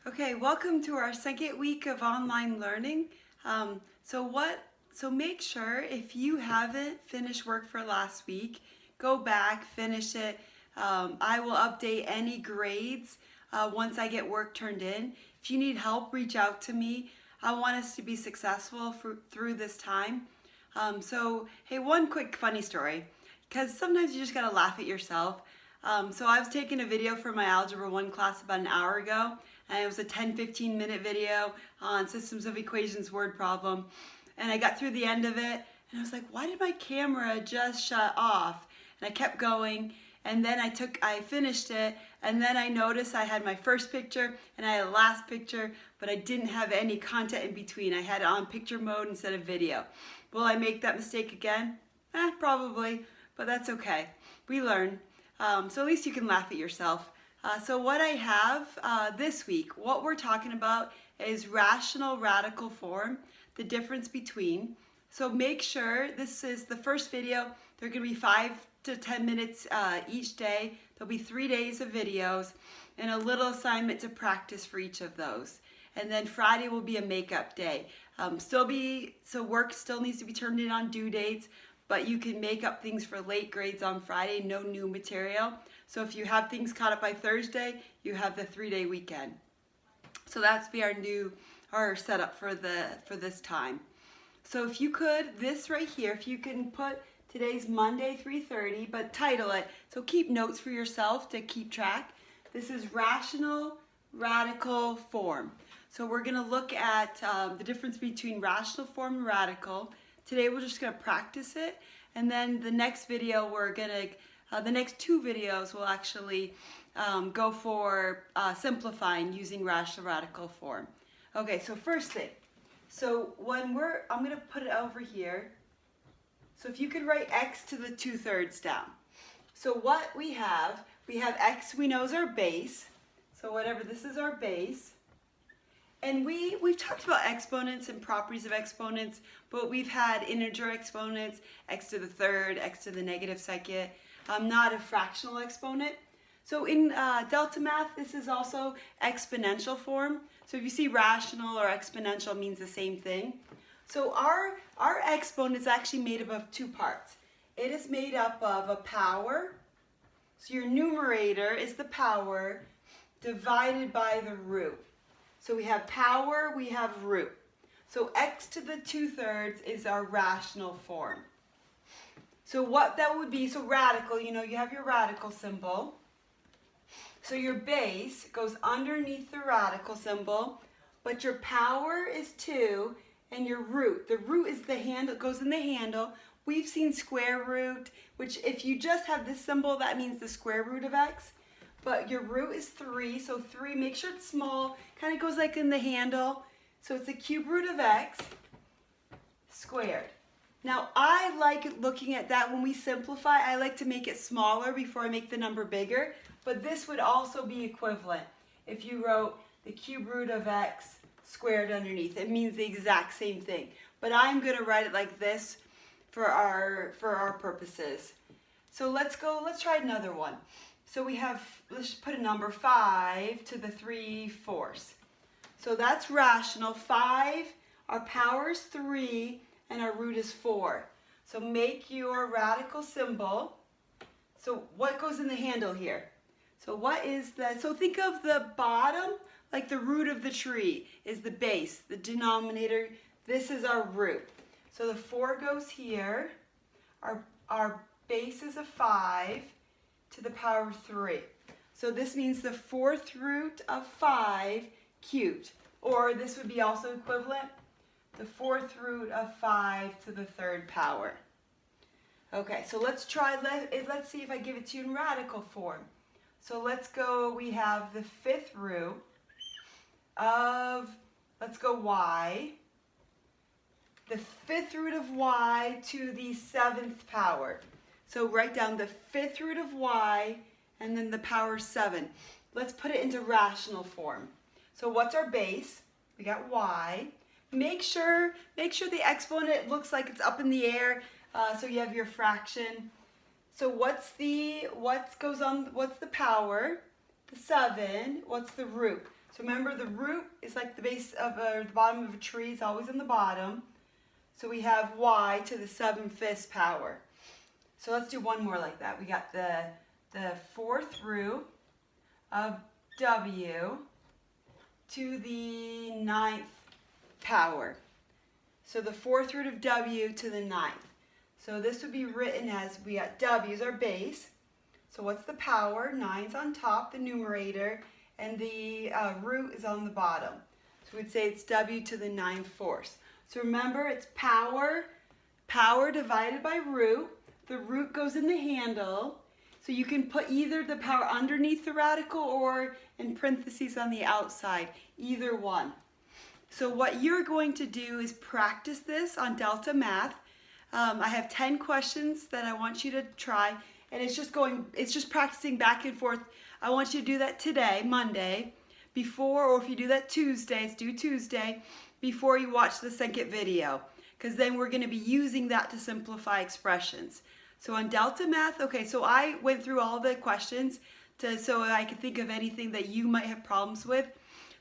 Okay, welcome to our second week of online learning. So make sure if you haven't finished work for last week, go back, finish it. I will update any grades once I get work turned in. If you need help, reach out to me. I want us to be successful through this time. Hey, one quick funny story, because sometimes you just gotta laugh at yourself. So I was taking a video for my Algebra 1 class about an hour ago, and it was a 10-15 minute video on systems of equations word problem. And I got through the end of it, and I was like, why did my camera just shut off? And I kept going, and then I finished it, and then I noticed I had my first picture, and I had a last picture, but I didn't have any content in between. I had it on picture mode instead of video. Will I make that mistake again? Probably, but that's okay. We learn. So at least you can laugh at yourself. So what I have this week, what we're talking about is rational radical form, the difference between. So make sure this is the first video. They're going to be 5 to 10 minutes each day. There'll be 3 days of videos and a little assignment to practice for each of those. And then Friday will be a makeup day. So work still needs to be turned in on due dates, but you can make up things for late grades on Friday, no new material. So if you have things caught up by Thursday, you have the 3-day weekend. So that's be our setup for this time. So if you could, this right here, if you can put today's Monday 3:30, but title it, so keep notes for yourself to keep track. This is rational radical form. So we're gonna look at the difference between rational form and radical. Today we're just going to practice it, and then the next video the next 2 videos will actually go for simplifying using rational radical form. Okay, so first thing, so I'm going to put it over here. So if you could write x to the 2/3 down. So what we have x we know is our base. So whatever, this is our base. And we've talked about exponents and properties of exponents, but we've had integer exponents, x to the 3rd, x to the -2nd, not a fractional exponent. So in Delta Math, this is also exponential form. So if you see rational or exponential, it means the same thing. So our exponent is actually made up of 2 parts. It is made up of a power. So your numerator is the power divided by the root. So we have power, we have root. So x to the 2/3 is our rational form. So what that would be, so radical, you have your radical symbol. So your base goes underneath the radical symbol, but your power is 2, and your root. The root is the handle, goes in the handle. We've seen square root, which if you just have this symbol, that means the square root of x. But your root is 3, so 3, make sure it's small, kind of goes like in the handle. So it's the cube root of x squared. Now I like looking at that when we simplify, I like to make it smaller before I make the number bigger, but this would also be equivalent if you wrote the cube root of x squared underneath. It means the exact same thing, but I'm going to write it like this for our purposes. So let's try another one. So we have, let's put a number 5 to the 3/4. So that's rational. 5, our power is 3, and our root is 4. So make your radical symbol. So what goes in the handle here? So what is that? So think of the bottom, like the root of the tree is the base, the denominator. This is our root. So the 4 goes here. Our base is a 5. To the power of 3. So this means the 4th root of 5 cubed. Or this would be also equivalent, the 4th root of 5 to the 3rd power. Okay, so let's see if I give it to you in radical form. So let's go, we have the 5th root of, let's go y. The 5th root of y to the 7th power. So write down the 5th root of y and then the power 7. Let's put it into rational form. So what's our base? We got y. Make sure the exponent looks like it's up in the air, so you have your fraction. So what's the power? The 7. What's the root? So remember, the root is like the base of the bottom of a tree. It's always in the bottom. So we have y to the 7/5 power. So let's do one more like that. We got the 4th root of w to the 9th power. So the 4th root of w to the 9th. So this would be written as, we got w is our base. So what's the power? 9's on top, the numerator, and the root is on the bottom. So we'd say it's w to the 9/4. So remember, it's power divided by root. The root goes in the handle. So you can put either the power underneath the radical or in parentheses on the outside, either one. So what you're going to do is practice this on Delta Math. I have 10 questions that I want you to try, and it's just practicing back and forth. I want you to do that today, Monday, before, or if you do that Tuesday, it's due Tuesday, before you watch the second video, because then we're going to be using that to simplify expressions. So on Delta Math, okay, so I went through all the questions so I could think of anything that you might have problems with.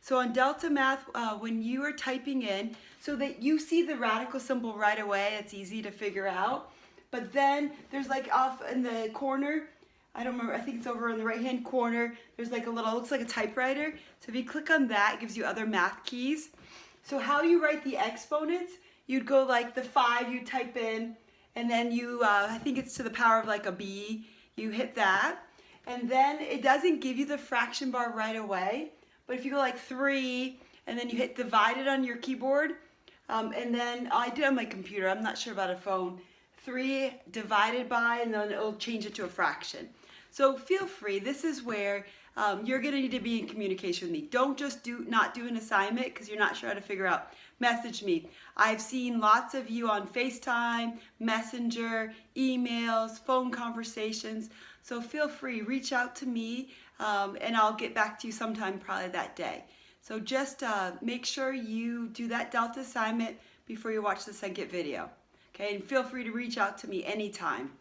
So on Delta Math, when you are typing in, so that you see the radical symbol right away, it's easy to figure out. But then there's like off in the corner, I don't remember, I think it's over in the right-hand corner, there's like a little, looks like a typewriter. So if you click on that, it gives you other math keys. So how you write the exponents, you'd go like the 5, you type in, and then you, I think it's to the power of like a b, you hit that. And then it doesn't give you the fraction bar right away, but if you go like 3, and then you hit divided on your keyboard, and then I did on my computer, I'm not sure about a phone, 3 divided by, and then it'll change it to a fraction. So feel free, this is where you're gonna need to be in communication with me. Don't just not do an assignment because you're not sure how to figure out. Message me. I've seen lots of you on FaceTime, Messenger, emails, phone conversations. So feel free, reach out to me, and I'll get back to you sometime probably that day. So just make sure you do that Delta assignment before you watch the second video. Okay, and feel free to reach out to me anytime.